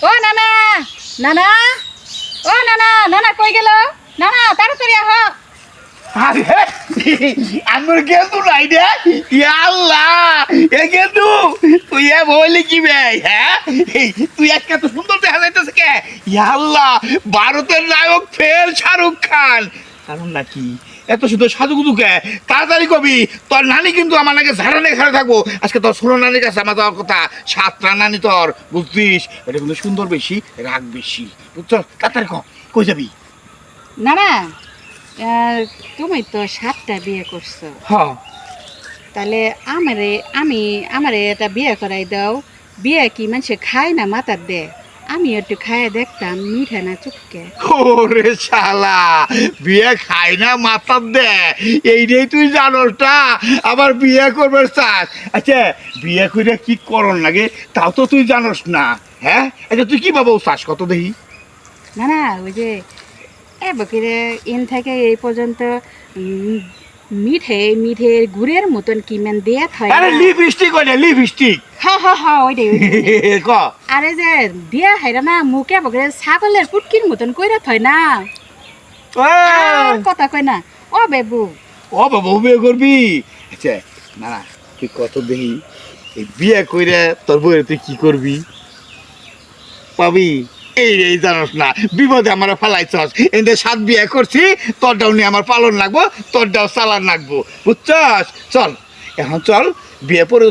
ও নানা নানা ও নানা নানা কই গেল নানা তাড়াতাড়ি আহ আরে আমার গেন্দু নাই রে আল্লাহ এ গেন্দু তুই এ বলি কি ভাই হ্যাঁ তুই আজকে এত সুন্দর দেখা যাইতেছে কে আল্লাহ ভারতের নায়ক ফের শাহরুখ খান কারণ নাকি এত সুন্দর সাজুগুজু কে তাড়াতাড়ি কবি তোর নানি কিন্তু আমার নাকি ঝাড়ানে ঘরে থাকবো আজকে তোর 16 নানির কাছে আমার যাওয়ার কথা 7টা নানি তোর বুঝছিস এটা কিন্তু সুন্দর বেশি রাগ বেশি বুঝছ তাড়াতাড়ি কই যাবি নানা তুমি তো 7টা বিয়ে করছো হ্যাঁ তাহলে আমারে এটা বিয়ে করাই দাও বিয়ে কি মানুষে খায় না মাথার দে আমি একটু খাইয়ে দেখতাম মিঠা না চুপকে ওরে শালা বিয়ে খাই না মাথার দে এইটাই তুই জানোস না আবার বিয়ে করবে চাস আচ্ছা বিয়ে করে কি করন লাগে তাও তো তুই জানোস না হ্যাঁ আচ্ছা তুই কি বাবা চাস কত দেখি না না ওই যে বকিরে ইন থেকে এই পর্যন্ত মিঠে গুড়ের মতন কিমেন দিয়ে থয় আরে লিপস্টিক ওইটা লিপস্টিক হ্যাঁ ওইটাই ক আরে যে দিয়া হাইরা না মুখে বকরে ছাগলের পুটকির মতন কইরা থয় না আর কথা কই না ও বেবু ও বাবা বিয়ে করবি আচ্ছা না না তুই কত দেখি এই বিয়ে কইরা তোর বউয়ের তুই কি করবি পাবি এই জানোস না বিপদে আমার ফালাইছস এতে 7 বিয়ে করছি তোরটাও নিয়ে আমার পালন লাগবো তোরটাও চালান লাগবো বুঝছস চল এখন চল বিয়ে পরে